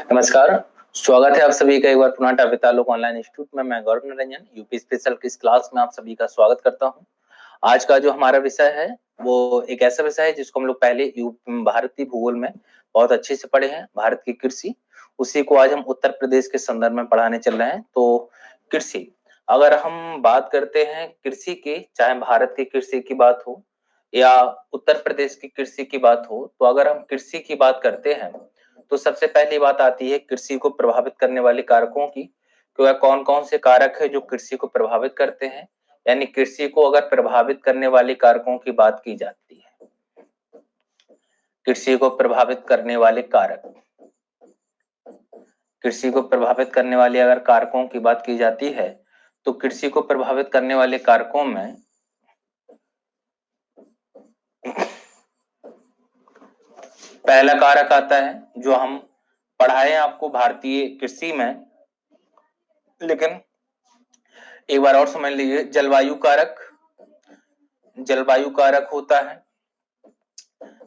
नमस्कार, स्वागत है आप सभी का एक बार पुनः टाटा तालुक ऑनलाइन इंस्टीट्यूट में। मैं गौरव निरंजन यूपी स्पेशल की इस क्लास में आप सभी का स्वागत करता हूं। आज का जो हमारा विषय है वो एक ऐसा विषय है जिसको हम लोग पहले भारतीय भूगोल में बहुत अच्छे से पढ़े हैं, भारत की कृषि। उसी को आज हम उत्तर प्रदेश के संदर्भ में पढ़ाने चल रहे हैं। तो कृषि, अगर हम बात करते हैं कृषि की, चाहे भारत की कृषि की बात हो या उत्तर प्रदेश की कृषि की बात हो, तो अगर हम कृषि की बात करते हैं तो सबसे पहली बात आती है कृषि को प्रभावित करने वाले कारकों की, कि वह कौन कौन से कारक है जो कृषि को प्रभावित करते हैं। यानी कृषि को अगर प्रभावित करने वाले कारकों की बात की जाती है, कृषि को प्रभावित करने वाले कारक, कृषि को प्रभावित करने वाले अगर कारकों की बात की जाती है तो कृषि को प्रभावित करने वाले कारकों में पहला कारक आता है जो हम पढ़ाए आपको भारतीय कृषि में, लेकिन एक बार और समझ लीजिए, जलवायु कारक। जलवायु कारक होता है।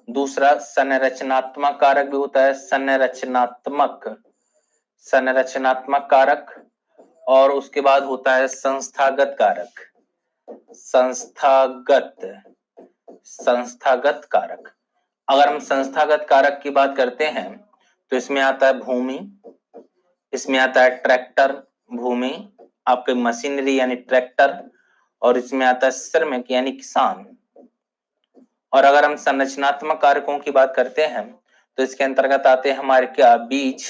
दूसरा संरचनात्मक कारक भी होता है, संरचनात्मक कारक। और उसके बाद होता है संस्थागत कारक, संस्थागत कारक। अगर हम संस्थागत कारक की बात करते हैं तो इसमें आता है भूमि, इसमें आता है ट्रैक्टर, भूमि आपके मशीनरी यानी ट्रैक्टर, और इसमें आता है श्रमिक यानी किसान। और अगर हम संरचनात्मक कारकों की बात करते हैं तो इसके अंतर्गत आते हैं हमारे क्या, बीज,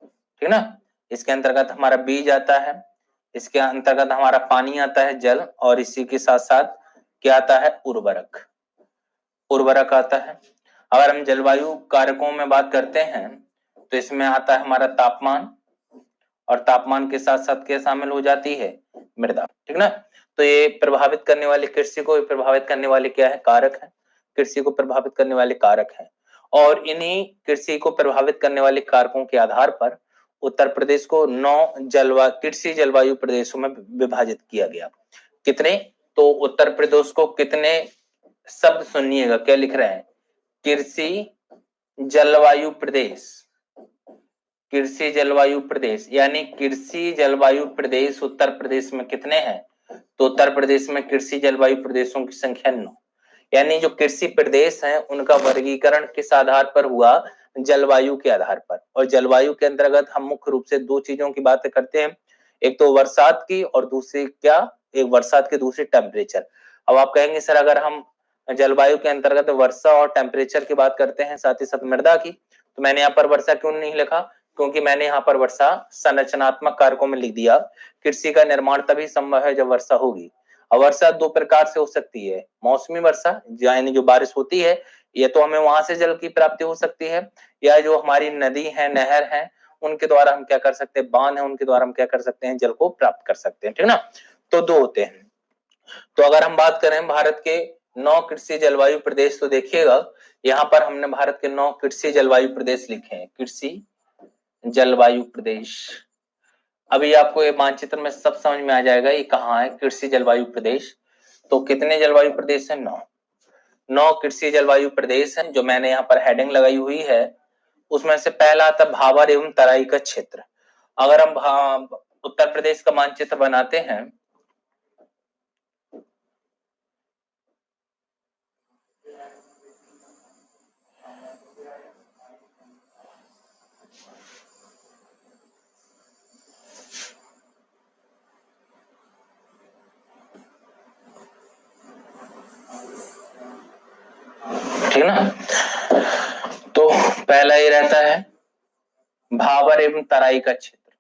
ठीक ना। इसके अंतर्गत हमारा बीज आता है, इसके अंतर्गत हमारा पानी आता है, जल, और इसी के साथ साथ क्या आता है, उर्वरक, उर्वरक आता है। अगर हम जलवायु कारकों में बात करते हैं तो इसमें आता है हमारा तापमान, और तापमान के साथ साथ क्या शामिल हो जाती है, मृदा, ठीक ना। तो ये प्रभावित करने वाले, कृषि को प्रभावित करने वाले क्या है, कारक है, कृषि को प्रभावित करने वाले कारक है। और इन्हीं कृषि को प्रभावित करने वाले कारकों के आधार पर उत्तर प्रदेश को 9 कृषि जलवायु प्रदेशों में विभाजित किया गया। कितने, तो उत्तर प्रदेश को कितने शब्द सुनिएगा, क्या लिख रहे हैं, कृषि जलवायु प्रदेश, कृषि जलवायु प्रदेश। यानी कृषि जलवायु प्रदेश उत्तर प्रदेश में कितने हैं, तो उत्तर प्रदेश में कृषि जलवायु प्रदेशों की संख्या 9। यानी जो कृषि प्रदेश हैं उनका वर्गीकरण किस आधार पर हुआ, जलवायु के आधार पर। और जलवायु के अंतर्गत हम मुख्य रूप से दो चीजों की बात करते हैं, एक तो बरसात की और दूसरी क्या, एक बरसात की, दूसरी टेम्परेचर। अब आप कहेंगे सर अगर हम जलवायु के अंतर्गत वर्षा और टेम्परेचर की बात करते हैं साथ ही साथ मृदा की, तो मैंने यहाँ पर वर्षा क्यों नहीं लिखा, क्योंकि मैंने यहाँ पर वर्षा संरचनात्मक कारकों में लिख दिया। कृषि का निर्माण तभी संभव है जब वर्षा होगी। और वर्षा दो प्रकार से हो सकती है, मौसमी वर्षा यानी जो बारिश होती है, ये तो हमें वहां से जल की प्राप्ति हो सकती है, या जो हमारी नदी है, नहर है, उनके द्वारा हम क्या कर सकते हैं, बांध है, उनके द्वारा हम क्या कर सकते हैं, जल को प्राप्त कर सकते हैं, ठीक ना। तो दो होते हैं। तो अगर हम बात करें भारत के 9 कृषि जलवायु प्रदेश, तो देखिएगा यहाँ पर हमने भारत के 9 कृषि जलवायु प्रदेश लिखे हैं, कृषि जलवायु प्रदेश। अभी आपको ये मानचित्र में सब समझ में आ जाएगा ये कहाँ है, कृषि जलवायु प्रदेश। तो कितने जलवायु प्रदेश है, 9 कृषि जलवायु प्रदेश हैं, जो मैंने यहाँ पर हेडिंग लगाई हुई है। उसमें से पहला आता है भाबर एवं तराई का क्षेत्र। अगर हम उत्तर प्रदेश का मानचित्र बनाते हैं, ठीक ना। तो पहला ये रहता है भाबर एवं तराई का क्षेत्र।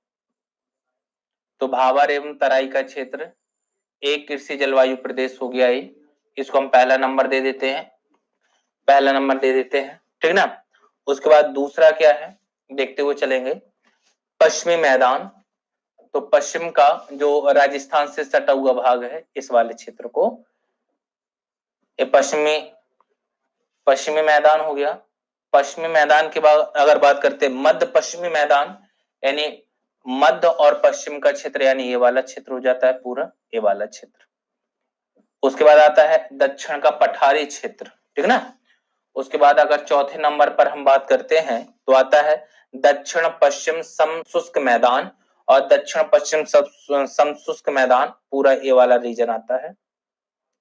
तो भाबर एवं तराई का क्षेत्र एक कृषि जलवायु प्रदेश हो गया है, इसको हम पहला नंबर दे देते हैं, पहला नंबर दे देते हैं, ठीक ना। उसके बाद दूसरा क्या है, देखते हुए चलेंगे, पश्चिमी मैदान। तो पश्चिम का जो राजस्थान से सटा हुआ भाग है, इस वाले क्षेत्र को ये पश्चिमी मैदान हो गया। पश्चिमी मैदान के बाद अगर बात करते हैं मध्य पश्चिमी मैदान, यानी मध्य और पश्चिम का क्षेत्र, यानी ये वाला क्षेत्र हो जाता है पूरा, ये वाला क्षेत्र। उसके बाद आता है दक्षिण का पठारी क्षेत्र, ठीक ना। उसके बाद अगर चौथे नंबर पर हम बात करते हैं तो आता है दक्षिण पश्चिम समशुष्क मैदान और दक्षिण पश्चिम समशुष्क मैदान, पूरा ये वाला रीजन आता है।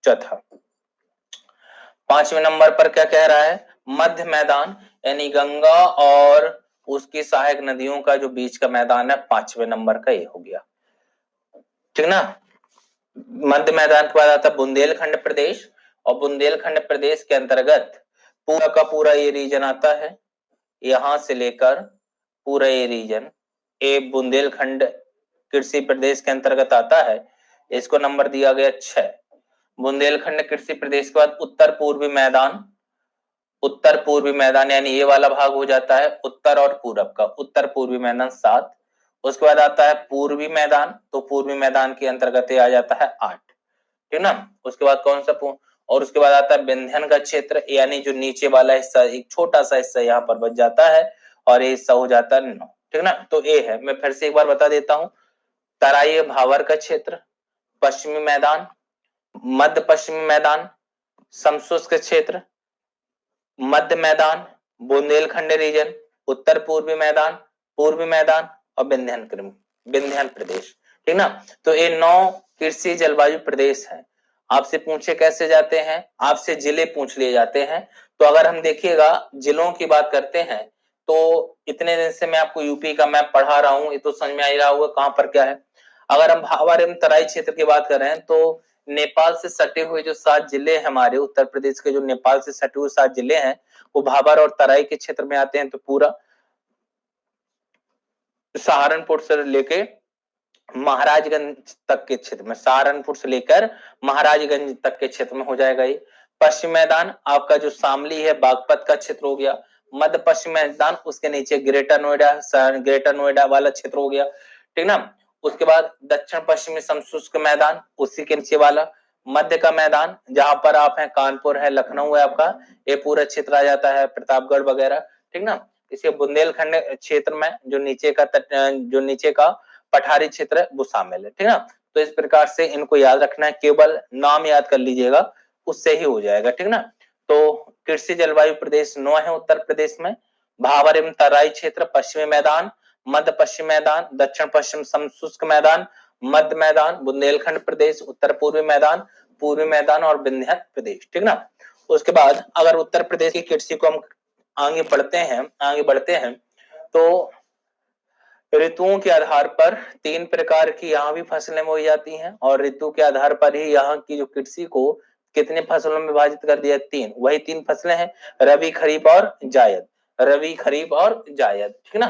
चौथा, 5वें नंबर पर क्या कह रहा है, मध्य मैदान यानी गंगा और उसकी सहायक नदियों का जो बीच का मैदान है, 5वें नंबर का ये हो गया, ठीक ना। मध्य मैदान के बाद आता है बुंदेलखंड प्रदेश, और बुंदेलखंड प्रदेश के अंतर्गत पूरा का पूरा ये रीजन आता है, यहां से लेकर पूरा ये रीजन ये बुंदेलखंड कृषि प्रदेश के अंतर्गत आता है। इसको नंबर दिया गया 6। बुंदेलखंड कृषि प्रदेश के बाद उत्तर पूर्वी मैदान, उत्तर पूर्वी मैदान यानी ये वाला भाग हो जाता है उत्तर और पूरब का, उत्तर पूर्वी मैदान 7। उसके बाद आता है पूर्वी मैदान, तो पूर्वी मैदान के अंतर्गत आ जाता है 8, ठीक ना। उसके बाद कौन सा और उसके बाद आता है विंध्यन का क्षेत्र, यानी जो नीचे वाला हिस्सा, एक छोटा सा हिस्सा यहाँ पर बच जाता है और ये हिस्सा हो जाता है 9, ठीक ना। तो ये है, मैं फिर से एक बार बता देता हूँ, तराई भावर का क्षेत्र, पश्चिमी मैदान, मध्य पश्चिमी मैदान, समशुष्क क्षेत्र, मध्य मैदान, बुंदेलखंड रीजन, उत्तर पूर्वी मैदान, पूर्वी मैदान और विंध्यन प्रदेश, ठीक ना। तो ये 9 कृषि जलवायु प्रदेश है। आपसे पूछे कैसे जाते हैं, आपसे जिले पूछ लिए जाते हैं। तो अगर हम देखिएगा जिलों की बात करते हैं, तो इतने दिन से मैं आपको यूपी का मैप पढ़ा रहा हूं, ये तो समझ में आ ही रहा होगा कहां पर क्या है। अगर हम भावर एवं तराई क्षेत्र की बात कर रहे हैं, तो नेपाल से सटे हुए जो 7 जिले हैं हमारे उत्तर प्रदेश के, जो नेपाल से सटे हुए 7 जिले हैं, वो भाबर और तराई के क्षेत्र में आते हैं। तो पूरा सहारनपुर से लेके महाराजगंज तक के क्षेत्र में, सहारनपुर से लेकर महाराजगंज तक के क्षेत्र में हो जाएगा ये। पश्चिम मैदान आपका जो शामली है, बागपत का क्षेत्र हो गया। मध्य पश्चिम मैदान, उसके नीचे ग्रेटर नोएडा वाला क्षेत्र हो गया, ठीक ना। उसके बाद दक्षिण पश्चिमी समशुष्क मैदान, उसी के नीचे वाला मध्य का मैदान, जहां पर आप हैं कानपुर है, लखनऊ है आपका, ये पूरा क्षेत्र आ जाता है, प्रतापगढ़ वगैरह, ठीक ना। इसे बुंदेलखंड क्षेत्र में जो नीचे का पठारी क्षेत्र है वो शामिल है, ठीक ना। तो इस प्रकार से इनको याद रखना है, केवल नाम याद कर लीजिएगा, उससे ही हो जाएगा, ठीक ना। तो कृषि जलवायु प्रदेश 9 है उत्तर प्रदेश में, भावर एवं तराई क्षेत्र, पश्चिमी मैदान, मध्य पश्चिम मैदान, दक्षिण पश्चिम समशुष्क मैदान, मध्य मैदान, बुंदेलखंड प्रदेश, उत्तर पूर्वी मैदान, पूर्वी मैदान और विंध्य प्रदेश, ठीक ना। उसके बाद अगर उत्तर प्रदेश की कृषि को हम आगे बढ़ते हैं, तो ऋतुओं के आधार पर 3 प्रकार की यहाँ भी फसलें बोई जाती हैं, और ऋतु के आधार पर ही यहाँ की जो कृषि को कितने फसलों में विभाजित कर दिया, 3। वही 3 फसलें हैं, रबी, खरीफ और जायद, रबी, खरीफ और जायद, ठीक ना।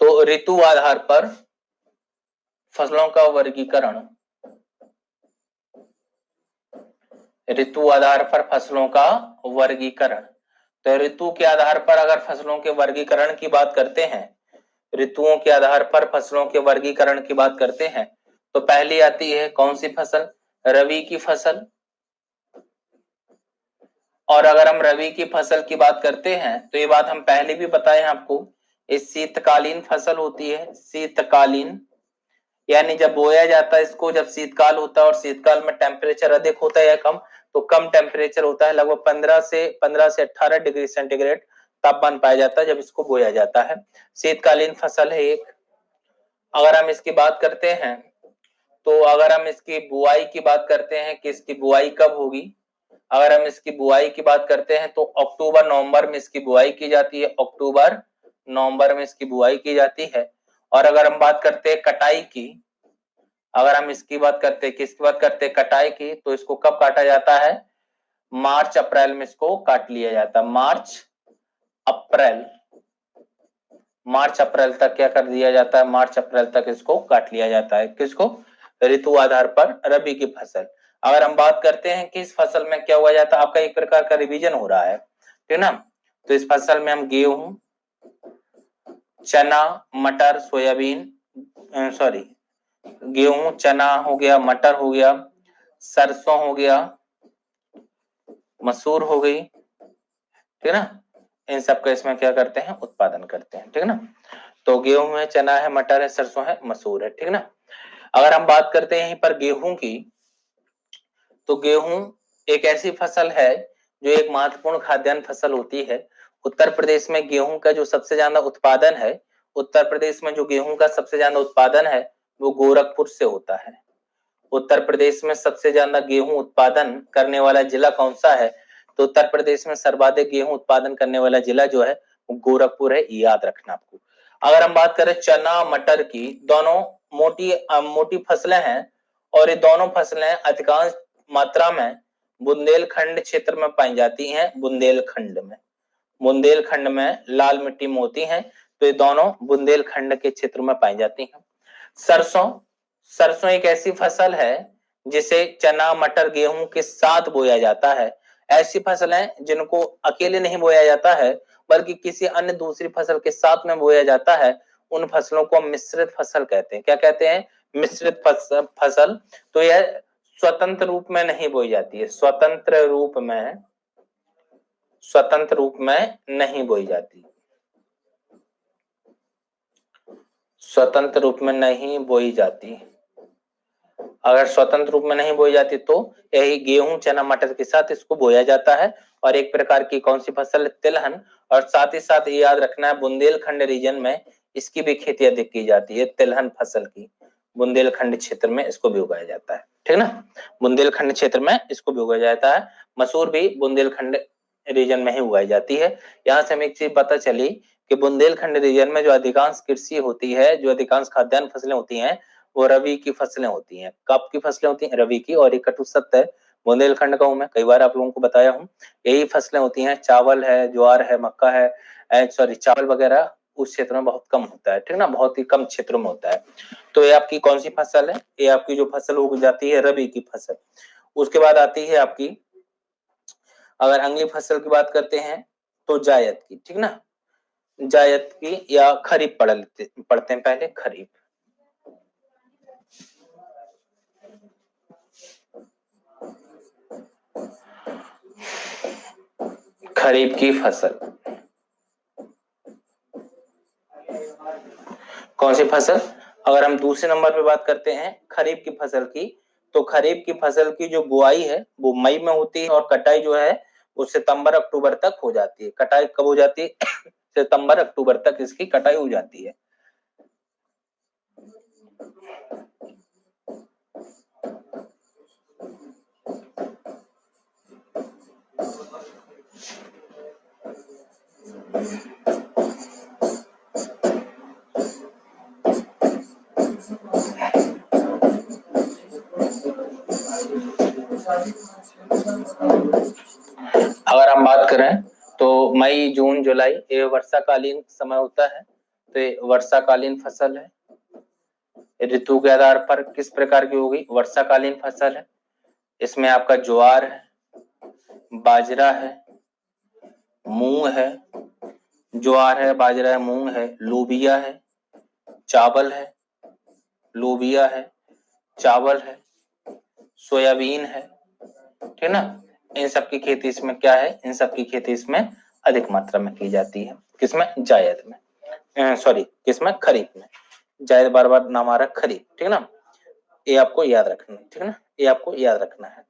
तो ऋतु आधार पर फसलों का वर्गीकरण, ऋतु आधार पर फसलों का वर्गीकरण। तो ऋतु के आधार पर अगर फसलों के वर्गीकरण की बात करते हैं, ऋतुओं के आधार पर फसलों के वर्गीकरण की बात करते हैं, तो पहली आती है कौन सी फसल, रबी की फसल। और अगर हम रबी की फसल की बात करते हैं, तो ये बात हम पहले भी बताए हैं आपको, ये शीतकालीन फसल होती है, शीतकालीन, यानी जब बोया जाता है इसको, जब शीतकाल होता है और शीतकाल में टेम्परेचर अधिक होता है या कम, तो कम टेम्परेचर होता है, लगभग 15 से 18 डिग्री सेंटीग्रेड तापमान पाया जाता है जब इसको बोया जाता है। शीतकालीन फसल है एक। अगर हम इसकी बात करते हैं, तो अगर हम इसकी बुआई की बात करते हैं कि इसकी बुआई कब होगी, अगर हम इसकी बुआई की बात करते हैं तो अक्टूबर नवंबर में इसकी बुआई की जाती है, अक्टूबर नवंबर में इसकी बुआई की जाती है। और अगर हम बात करते हैं कटाई की, अगर हम इसकी बात करते हैं, किसकी बात करते हैं, कटाई की, तो इसको कब काटा जाता है, मार्च अप्रैल में इसको काट लिया जाता है, मार्च अप्रैल तक क्या कर दिया जाता है, मार्च अप्रैल तक इसको काट लिया जाता है, किसको, ऋतु आधार पर रबी की फसल। अगर हम बात करते हैं कि इस फसल में क्या हुआ जाता है, आपका एक प्रकार का रिवीजन हो रहा है, ठीक ना। तो इस फसल में हम गेहूं, चना, मटर, सोयाबीन, गेहूं, चना हो गया, मटर हो गया, सरसों हो गया, मसूर हो गई, ठीक है ना। इन सब का इसमें क्या करते हैं, उत्पादन करते हैं, ठीक है ना। तो गेहूं है, चना है, मटर है, सरसों है, मसूर है, ठीक है ना। अगर हम बात करते हैं यहीं पर गेहूं की, तो गेहूं एक ऐसी फसल है जो एक महत्वपूर्ण खाद्यान्न फसल होती है, उत्तर प्रदेश में गेहूं का जो सबसे ज्यादा उत्पादन है, उत्तर प्रदेश में जो गेहूं का सबसे ज्यादा उत्पादन है वो गोरखपुर से होता है। उत्तर प्रदेश में सबसे ज्यादा गेहूं उत्पादन करने वाला जिला कौन सा है? तो उत्तर प्रदेश में सर्वाधिक गेहूं उत्पादन करने वाला जिला जो है वो गोरखपुर है, याद रखना आपको। अगर हम बात करें चना मटर की, दोनों मोटी फसलें हैं और ये दोनों फसलें अधिकांश मात्रा में बुंदेलखंड क्षेत्र में पाई जाती हैं। बुंदेलखंड में लाल मिट्टी में होती हैं, तो ये दोनों बुंदेलखंड के क्षेत्र में पाई जाती हैं। सरसों एक ऐसी फसल है जिसे चना मटर गेहूं के साथ बोया जाता है। ऐसी फसलें जिनको अकेले नहीं बोया जाता है बल्कि किसी अन्य दूसरी फसल के साथ में बोया जाता है, उन फसलों को मिश्रित फसल कहते हैं। क्या कहते हैं? मिश्रित फसल। तो यह स्वतंत्र रूप में नहीं बोई जाती है, स्वतंत्र रूप में नहीं बोई जाती, स्वतंत्र रूप में नहीं बोई जाती। अगर स्वतंत्र रूप में नहीं बोई जाती तो यही गेहूं चना मटर के साथ इसको बोया जाता है। और एक प्रकार की कौन सी फसल है? तिलहन। और साथ ही साथ ये याद रखना है, बुंदेलखंड रीजन में इसकी भी खेती अधिक की जाती है, तिलहन फसल की। बुंदेलखंड क्षेत्र में इसको भी उगाया जाता है, ठीक ना। बुंदेलखंड क्षेत्र में इसको भी उगाया जाता है। मसूर भी बुंदेलखंड रीजन में ही उगाई जाती है। यहाँ से हमें एक चीज पता चली कि बुंदेलखंड रीजन में जो अधिकांश कृषि होती है, जो अधिकांश खाद्यान्न फसलें होती हैं, वो रबी की फसलें होती हैं। कब की फसलें होती हैं? रबी की। और ये कटु सत्य है, बुंदेलखंड का हूं मैं, कई बार आप लोगों को बताया हूं। यही फसलें होती हैं, चावल है, ज्वार है, मक्का है, चावल वगैरह उस क्षेत्र में बहुत कम होता है, ठीक ना, बहुत ही कम क्षेत्रों में होता है। तो ये आपकी कौन सी फसल है? ये आपकी जो फसल उग जाती है रबी की फसल। उसके बाद आती है आपकी, अगर अगली फसल की बात करते हैं तो जायद की, ठीक ना। जायद की या खरीफ पढ़ते हैं पहले, खरीफ। खरीफ की फसल कौन सी फसल? अगर हम दूसरे नंबर पे बात करते हैं खरीफ की फसल की, तो खरीफ की फसल की जो बुआई है वो मई में होती है और कटाई जो है वो सितंबर अक्टूबर तक हो जाती है। कटाई कब हो जाती है? सितंबर अक्टूबर तक इसकी कटाई हो जाती है। अगर हम बात करें तो मई जून जुलाई ये वर्षाकालीन समय होता है, तो ये वर्षाकालीन फसल है। ऋतु के आधार पर किस प्रकार की होगी? वर्षाकालीन फसल है। इसमें आपका ज्वार है, बाजरा है, मूंग है, ज्वार है, बाजरा है, मूंग है, लोबिया है, चावल है, लोबिया है, चावल है, सोयाबीन है, ठीक ना। इन सब की खेती इसमें क्या है? इन सब की खेती इसमें अधिक मात्रा में की जाती है। किसमें? जायद में, सॉरी किसमें? खरीफ में। जायद बार बार नाम आ रहा है, खरीफ, ठीक ना। ये आपको याद रखना है, ठीक ना, ये आपको याद रखना है।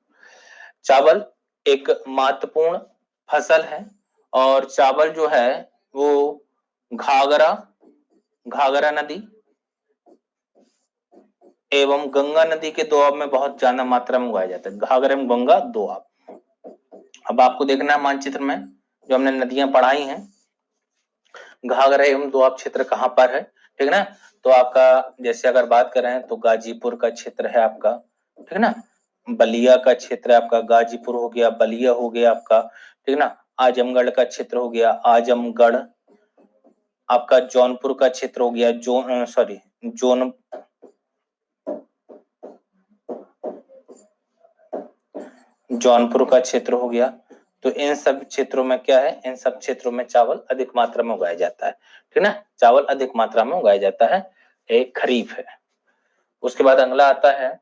चावल एक महत्वपूर्ण फसल है और चावल जो है वो घाघरा नदी एवं गंगा नदी के दोआब में बहुत ज्यादा मात्रा में उगाया जाता है। घाघरा एवं गंगा दोआब। अब आपको देखना है मानचित्र में जो हमने नदियां पढ़ाई हैं, घाघरा एवं दोआब क्षेत्र कहाँ पर है, ठीक ना। तो आपका जैसे अगर बात करें तो गाजीपुर का क्षेत्र है आपका, ठीक ना। बलिया का क्षेत्र है आपका, गाजीपुर हो गया, बलिया हो गया आपका, ठीक ना। आजमगढ़ का क्षेत्र हो गया, आजमगढ़। आपका जौनपुर का क्षेत्र हो गया, जौनपुर का क्षेत्र हो गया। तो इन सब क्षेत्रों में क्या है? इन सब क्षेत्रों में चावल अधिक मात्रा में उगाया जाता है, ठीक ना। चावल अधिक मात्रा में उगाया जाता है, एक खरीफ है। उसके बाद अगला आता है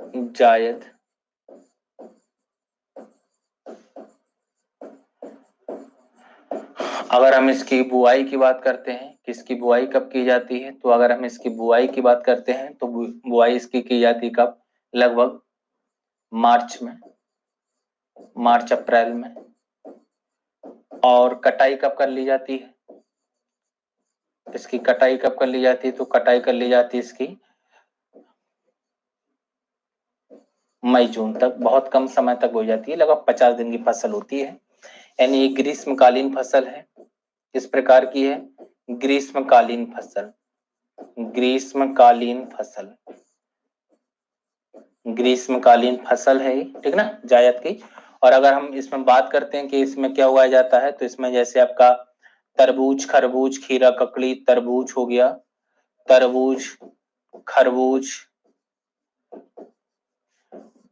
जायद। अगर हम इसकी बुआई की बात करते हैं, किसकी बुआई कब की जाती है? तो अगर हम इसकी बुआई की बात करते हैं तो बुआई इसकी की जाती है कब? लगभग मार्च अप्रैल में, और कटाई कब कर ली जाती है? इसकी कटाई कब कर ली जाती है? तो कटाई कर ली जाती है इसकी मई जून तक, बहुत कम समय तक हो जाती है, लगभग 50 दिन की फसल होती है। यानी ये ग्रीष्मकालीन फसल है। किस प्रकार की है? ग्रीष्मकालीन फसल। ग्रीष्मकालीन फसल, ग्रीष्मकालीन फसल है ये, ठीक ना, जायद की। और अगर हम इसमें बात करते हैं कि इसमें क्या उगाया जाता है, तो इसमें जैसे आपका तरबूज, खरबूज, खीरा, ककड़ी, तरबूज हो गया, तरबूज, खरबूज,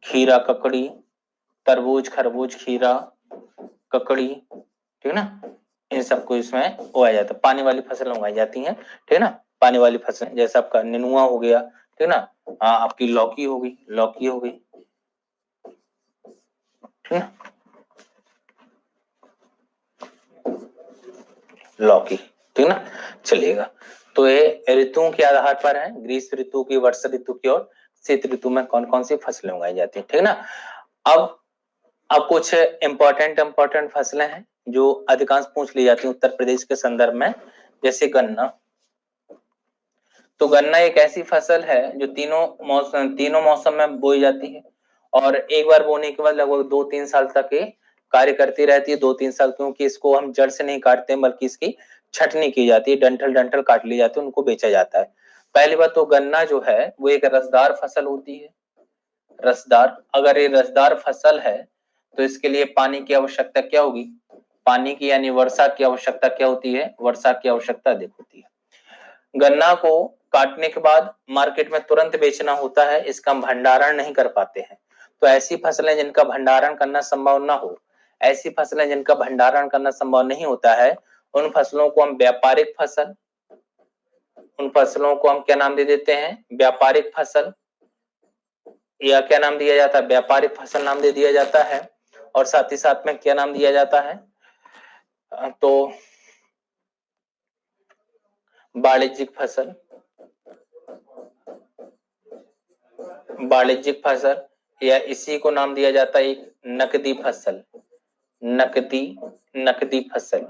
खीरा, ककड़ी, तरबूज, खरबूज, खीरा, ककड़ी, ठीक ना, इन सबको इसमें उगाया जाता है। पानी वाली फसल उगाई जाती हैं, ठीक ना, पानी वाली फसल जैसे आपका नेनुआ हो गया, ठीक ना, आपकी लौकी हो गई, लौकी हो गई, ठीक ना, लौकी, ठीक ना, चलिएगा। तो ये ऋतुओं के आधार पर है, ग्रीष्म ऋतु की, वर्षा ऋतु की और शीत ऋतु में कौन कौन सी फसलें उगाई जाती है, ठीक ना। अब कुछ इंपॉर्टेंट फसलें हैं जो अधिकांश पूछ ली जाती है उत्तर प्रदेश के संदर्भ में, जैसे गन्ना। तो गन्ना एक ऐसी फसल है जो तीनों मौसम में बोई जाती है और एक बार बोने के बाद लगभग 2-3 साल तक ये कार्य करती रहती है। 2-3 साल, क्योंकि इसको हम जड़ से नहीं काटते हैं बल्कि इसकी छटनी की जाती है, डंठल डंठल काट ली जाती है, उनको बेचा जाता है। पहली बात तो गन्ना जो है वो एक रसदार फसल होती है। रसदार, अगर ये रसदार फसल है तो इसके लिए पानी की आवश्यकता क्या होगी? पानी की यानी वर्षा की आवश्यकता क्या होती है? वर्षा की आवश्यकता अधिक होती है। गन्ना को काटने के बाद मार्केट में तुरंत बेचना होता है, इसका भंडारण नहीं कर पाते हैं। तो ऐसी फसलें जिनका भंडारण करना संभव ना हो, ऐसी फसलें जिनका भंडारण करना संभव नहीं होता है, उन फसलों को हम व्यापारिक फसल, उन फसलों को हम क्या नाम दे देते हैं? व्यापारिक फसल, या क्या नाम दिया जाता है? व्यापारिक फसल नाम दे दिया जाता है। और साथ ही साथ में क्या नाम दिया जाता है? तो वाणिज्यिक फसल, वाणिज्यिक फसल, या इसी को नाम दिया जाता है एक नकदी फसल। नकदी, नकदी फसल,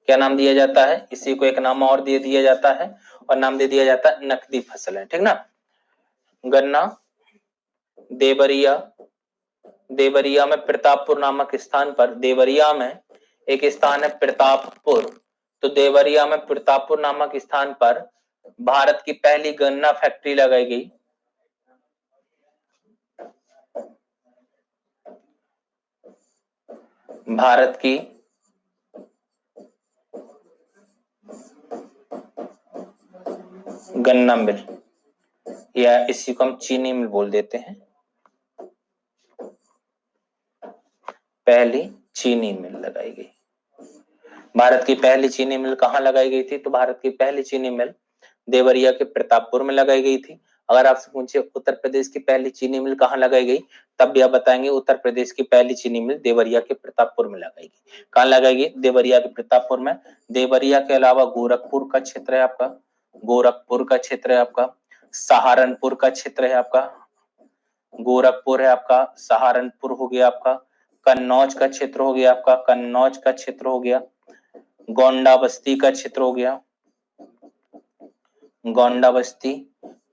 क्या नाम दिया जाता है? इसी को एक नाम और दे दिया जाता है और नाम दे दिया जाता है नकदी फसल है, ठीक ना। गन्ना, देवरिया, देवरिया में प्रतापपुर नामक स्थान पर, देवरिया में एक स्थान है प्रतापपुर, तो देवरिया में प्रतापपुर नामक स्थान पर भारत की पहली गन्ना फैक्ट्री लगाई गई। भारत की गन्ना मिल, या इसी को हम चीनी मिल बोल देते हैं, पहली चीनी मिल लगाई गई। भारत की पहली चीनी मिल कहाँ लगाई गई थी? तो भारत की पहली चीनी मिल देवरिया के प्रतापपुर में लगाई गई थी। अगर आपसे पूछे उत्तर प्रदेश की पहली चीनी मिल कहाँ लगाई गई, तब भी आप बताएंगे उत्तर प्रदेश की पहली चीनी मिल देवरिया के प्रतापपुर में लगाई गई। कहाँ लगाई गई? देवरिया के प्रतापपुर में। देवरिया के अलावा गोरखपुर का क्षेत्र है आपका, गोरखपुर का क्षेत्र है आपका, सहारनपुर का क्षेत्र है आपका, गोरखपुर है आपका, सहारनपुर हो गया आपका, कन्नौज का क्षेत्र हो गया आपका, कन्नौज का क्षेत्र हो गया, गोंडा बस्ती का क्षेत्र हो गया, गोंडा बस्ती।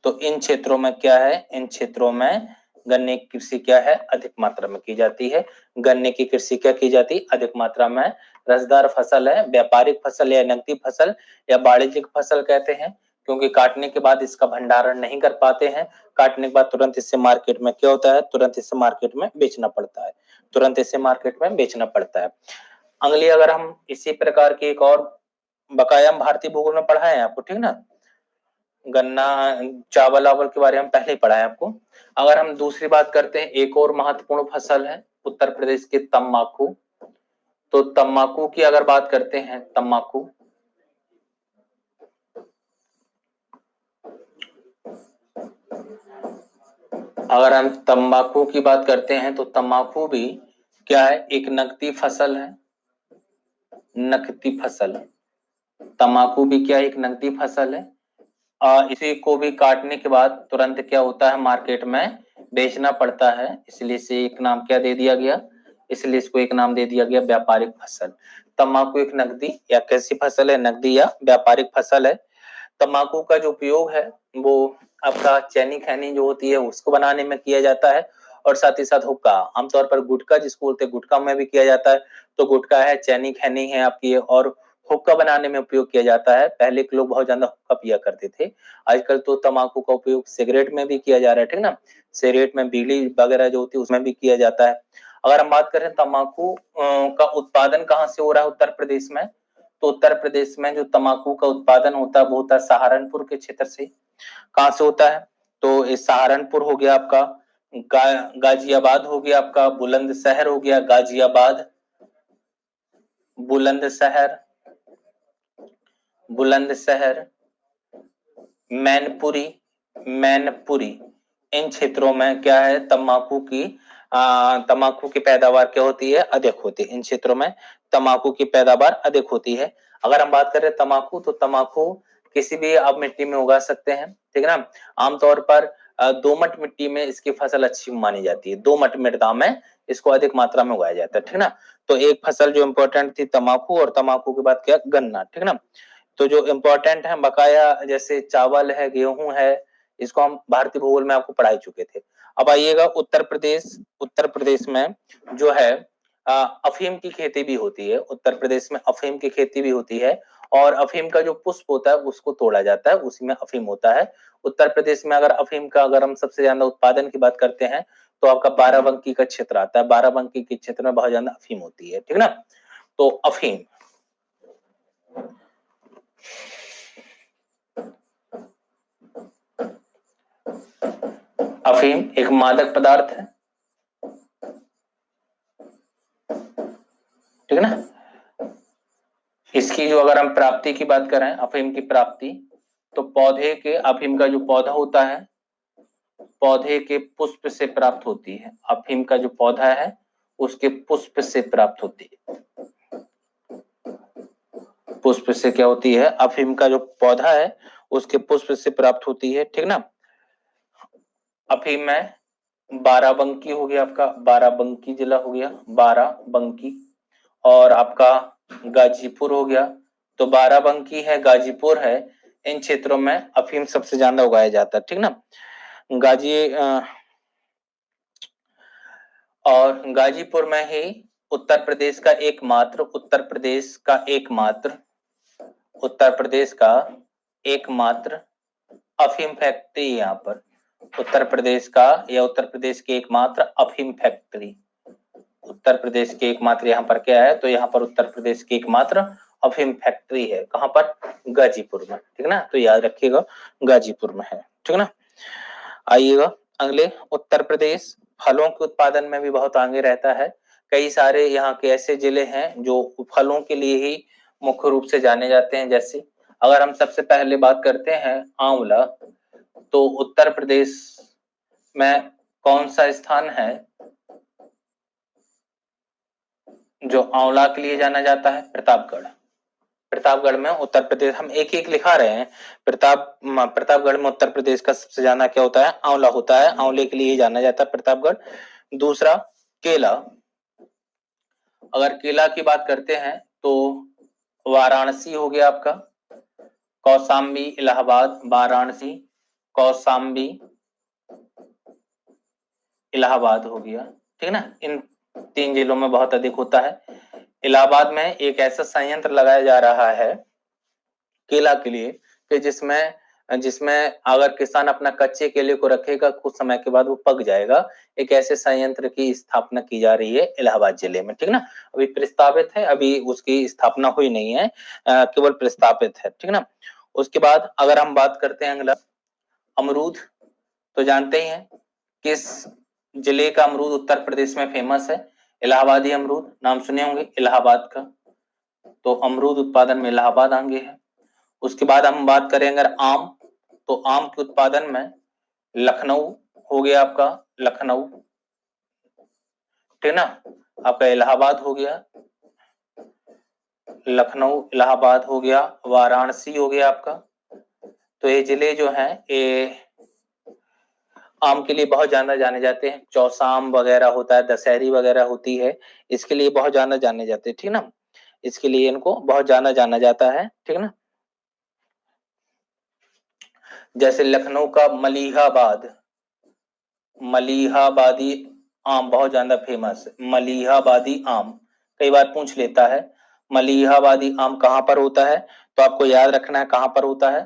तो इन क्षेत्रों में क्या है? इन क्षेत्रों में गन्ने की कृषि क्या है? अधिक मात्रा में की जाती है। गन्ने की कृषि क्या की जाती है? अधिक मात्रा में। रसदार फसल है, व्यापारिक फसल या नकदी फसल या वाणिज्यिक फसल कहते हैं, क्योंकि काटने के बाद इसका भंडारण नहीं कर पाते हैं। काटने के बाद तुरंत इससे मार्केट में क्या होता है? तुरंत इससे मार्केट में बेचना पड़ता है, तुरंत इससे मार्केट में बेचना पड़ता है। अगली, अगर हम इसी प्रकार की एक और बकाया भारतीय भूगोल में पढ़ा है आपको, ठीक ना, गन्ना, चावल आवल के बारे में पहले ही पढ़ा है आपको। अगर हम दूसरी बात करते हैं, एक और महत्वपूर्ण फसल है उत्तर प्रदेश की तंबाकू। तो तंबाकू की अगर बात करते हैं, तंबाकू, अगर हम तंबाकू की बात करते हैं तो तंबाकू भी क्या है? एक नकदी फसल है, नकदी फसल। तंबाकू भी क्या है? एक नकदी फसल है। इसी को भी काटने के बाद तुरंत क्या होता है? मार्केट में बेचना पड़ता है, इसलिए इसे एक नाम क्या दे दिया गया? इसलिए इसको एक नाम दे दिया गया व्यापारिक फसल। तंबाकू एक नकदी या कैसी फसल है, नकदी या व्यापारिक फसल है। तंबाकू का जो उपयोग है वो आपका चैनी खैनी जो होती है उसको बनाने में किया जाता है, और साथ ही साथ हुक्का, आमतौर पर गुटखा जिसको बोलते हैं गुटखा में भी किया जाता है। तो गुटखा है, चैनी खैनी है आपकी, और हुक्का बनाने में उपयोग किया जाता है। पहले के लोग बहुत ज्यादा हुक्का पिया करते थे, आजकल तो तंबाकू का उपयोग सिगरेट में भी किया जा रहा है, ठीक ना। सिगरेट में बीड़ी वगैरह जो होती है उसमें भी किया जाता है। अगर हम बात करें तंबाकू का उत्पादन कहाँ से हो रहा है उत्तर प्रदेश में, तो उत्तर प्रदेश में जो तंबाकू का उत्पादन होता है वो होता है सहारनपुर के क्षेत्र से। कहाँ से होता है, तो इस सहारनपुर हो गया आपका, गाजियाबाद हो गया आपका, बुलंदशहर हो गया, गाजियाबाद, बुलंदशहर, बुलंदशहर, मैनपुरी, मैनपुरी, इन क्षेत्रों में क्या है, तंबाकू की पैदावार क्या होती है, अधिक होती है। इन क्षेत्रों में तंबाकू की पैदावार अधिक होती है। अगर हम बात करें तंबाकू, तो तंबाकू किसी भी आप मिट्टी में उगा सकते हैं, ठीक है ना। आमतौर पर दोमट मिट्टी में इसकी फसल अच्छी मानी जाती है, दोमट मृदा में इसको अधिक मात्रा में उगाया जाता है, ठीक ना। तो एक फसल जो इंपॉर्टेंट थी तंबाकू, और तंबाकू के बाद क्या, गन्ना, ठीक ना। तो जो इम्पोर्टेंट है बकाया, जैसे चावल है, गेहूं है, इसको हम भारतीय भूगोल में आपको पढ़ा चुके थे। अब आइएगा उत्तर प्रदेश, उत्तर प्रदेश में जो है अफीम की खेती भी होती है। उत्तर प्रदेश में अफीम की खेती भी होती है, और अफीम का जो पुष्प होता है उसको तोड़ा जाता है, उसी में अफीम होता है। उत्तर प्रदेश में अगर अफीम का, अगर हम सबसे ज्यादा उत्पादन की बात करते हैं, तो आपका बाराबंकी का क्षेत्र आता है। बाराबंकी के क्षेत्र में बहुत ज्यादा अफीम होती है, ठीक ना। तो अफीम, अफीम एक मादक पदार्थ है, ठीक है ना। इसकी जो अगर हम प्राप्ति की बात करें, अफीम की प्राप्ति, तो पौधे के, अफीम का जो पौधा होता है, पौधे के पुष्प से प्राप्त होती है। अफीम का जो पौधा है उसके पुष्प से प्राप्त होती है। पुष्प से क्या होती है, अफीम का जो पौधा है उसके पुष्प से प्राप्त होती है, ठीक ना। अफीम में बाराबंकी हो गया आपका, बाराबंकी जिला हो गया, बाराबंकी, और आपका गाजीपुर हो गया। तो बाराबंकी है, गाजीपुर है, इन क्षेत्रों में अफीम सबसे ज्यादा उगाया जाता है, ठीक ना। और गाजीपुर में ही उत्तर प्रदेश का एकमात्र, उत्तर प्रदेश का एकमात्र, उत्तर प्रदेश का एकमात्र अफीम फैक्ट्री है। यहाँ पर उत्तर प्रदेश का, या उत्तर प्रदेश की एकमात्र अफीम फैक्ट्री, उत्तर प्रदेश की एकमात्र यहाँ पर क्या है, तो यहाँ पर उत्तर प्रदेश की एकमात्र अफीम फैक्ट्री है। कहाँ पर, गाजीपुर में, ठीक ना। तो याद रखिएगा गाजीपुर में है, ठीक ना। आइएगा अगले, उत्तर प्रदेश फलों के उत्पादन में भी बहुत आगे रहता है। कई सारे यहाँ के ऐसे जिले हैं जो फलों के लिए ही मुख्य रूप से जाने जाते हैं। जैसे अगर हम सबसे पहले बात करते हैं आंवला, तो उत्तर प्रदेश में कौन सा स्थान है जो आंवला के लिए जाना जाता है, प्रतापगढ़। प्रतापगढ़ में उत्तर प्रदेश, हम एक एक लिखा रहे हैं। प्रतापगढ़ में उत्तर प्रदेश का सबसे ज्यादा क्या होता है, आंवला होता है, आंवले के लिए जाना जाता है प्रतापगढ़। दूसरा केला, अगर केला की बात करते हैं तो वाराणसी हो गया आपका, कौशाम्बी, इलाहाबाद, वाराणसी, कौशाम्बी, इलाहाबाद हो गया, ठीक है ना। इन तीन जिलों में बहुत अधिक होता है। इलाहाबाद में एक ऐसा संयंत्र लगाया जा रहा है केला के लिए कि जिसमें जिसमें अगर किसान अपना कच्चे केले को रखेगा, कुछ समय के बाद वो पक जाएगा। एक ऐसे संयंत्र की स्थापना की जा रही है इलाहाबाद जिले में, ठीक ना। अभी प्रस्तावित है, अभी उसकी स्थापना हुई नहीं है, केवल प्रस्तावित है, ठीक ना। उसके बाद अगर हम बात करते हैं अगला, अमरूद, तो जानते ही हैं किस जिले का अमरूद उत्तर प्रदेश में फेमस है, इलाहाबादी अमरूद, नाम सुने होंगे इलाहाबाद का। तो अमरूद उत्पादन में इलाहाबाद आगे है। उसके बाद हम बात करें अगर आम, तो आम के उत्पादन में लखनऊ हो गया आपका, लखनऊ, ठीक ना। आपका इलाहाबाद हो गया, लखनऊ इलाहाबाद हो गया, वाराणसी हो गया आपका। तो ये जिले जो हैं ये आम के लिए बहुत ज्यादा जाने जाते हैं। चौसा आम वगैरह होता है, दशहरी वगैरह होती है, इसके लिए बहुत ज्यादा जाने जाते हैं, ठीक ना। इसके लिए इनको बहुत ज्यादा जाना जाता है, ठीक है ना। जैसे लखनऊ का मलिहाबाद, मलिहाबादी आम बहुत ज्यादा फेमस है, मलिहाबादी आम कई बार पूछ लेता है। मलिहाबादी आम कहाँ पर होता है, तो आपको याद रखना है कहाँ पर होता है,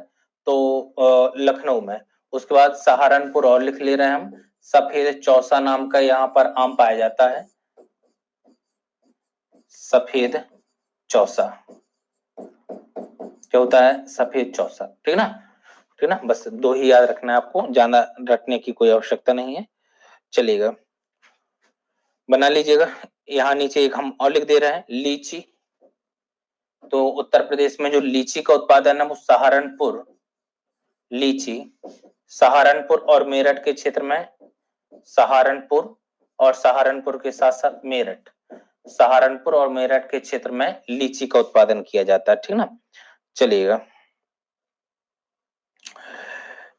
तो लखनऊ में। उसके बाद सहारनपुर और लिख ले रहे हैं हम, सफेद चौसा नाम का यहाँ पर आम पाया जाता है, सफेद चौसा क्या होता है, सफेद चौसा, ठीक है ना, ठीक है ना। बस दो ही याद रखना है आपको, ज्यादा रटने की कोई आवश्यकता नहीं है, चलेगा, बना लीजिएगा। यहाँ नीचे एक हम और लिख दे रहे हैं, लीची। तो उत्तर प्रदेश में जो लीची का उत्पादन है वो सहारनपुर, लीची सहारनपुर और मेरठ के क्षेत्र में, सहारनपुर और सहारनपुर के साथ साथ मेरठ, सहारनपुर और मेरठ के क्षेत्र में लीची का उत्पादन किया जाता है, ठीक ना, चलिएगा।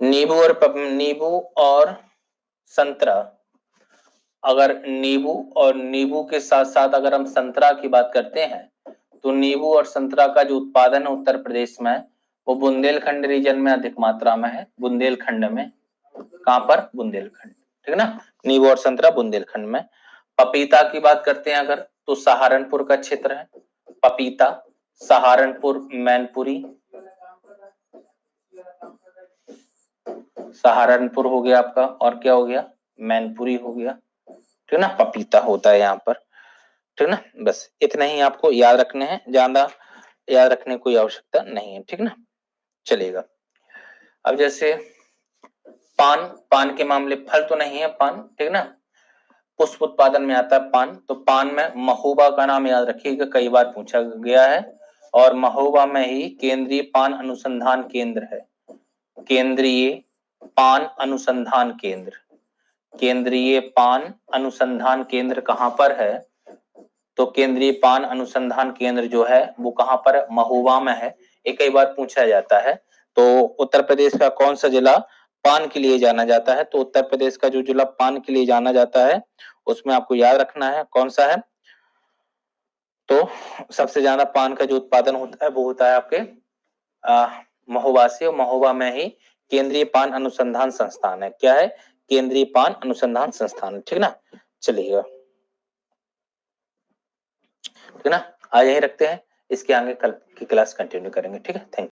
नींबू और संतरा, अगर नींबू के साथ साथ अगर हम संतरा की बात करते हैं, तो नींबू और संतरा का जो उत्पादन है उत्तर प्रदेश में वो बुंदेलखंड रीजन में अधिक मात्रा में है, बुंदेलखंड में, कहां पर, बुंदेलखंड, ठीक है ना, नींबू और संतरा बुंदेलखंड में। पपीता की बात करते हैं अगर, तो सहारनपुर का क्षेत्र है पपीता, सहारनपुर, मैनपुरी, सहारनपुर हो गया आपका, और क्या हो गया, मैनपुरी हो गया, ठीक है ना, पपीता होता है यहाँ पर, ठीक है ना। बस इतना ही आपको याद रखने हैं, ज्यादा याद रखने की कोई आवश्यकता नहीं है, ठीक है ना, चलेगा। अब जैसे पान के मामले, फल तो नहीं है पान, ठीक है ना, पुष्प उत्पादन में आता है पान। तो पान में महोबा का नाम याद रखिएगा, कई बार पूछा गया है, और महोबा में ही केंद्रीय पान अनुसंधान केंद्र है, केंद्रीय पान अनुसंधान केंद्र, केंद्रीय पान अनुसंधान केंद्र कहां पर है, तो केंद्रीय पान अनुसंधान केंद्र जो है वो कहां पर है, महोबा में है, ये कई बार पूछा जाता है। तो उत्तर प्रदेश का कौन सा जिला पान के लिए जाना जाता है, तो उत्तर प्रदेश का जो जिला पान के लिए जाना जाता है उसमें आपको याद रखना है कौन सा है, तो सबसे ज्यादा पान का जो उत्पादन होता है वो होता है आपके महोबा से, महोबा में ही केंद्रीय पान अनुसंधान संस्थान है, क्या है, केंद्रीय पान अनुसंधान संस्थान, ठीक ना, चलिएगा, ठीक है ना। आज यही रखते हैं, इसके आगे कल की क्लास कंटिन्यू करेंगे, ठीक है, थैंक यू।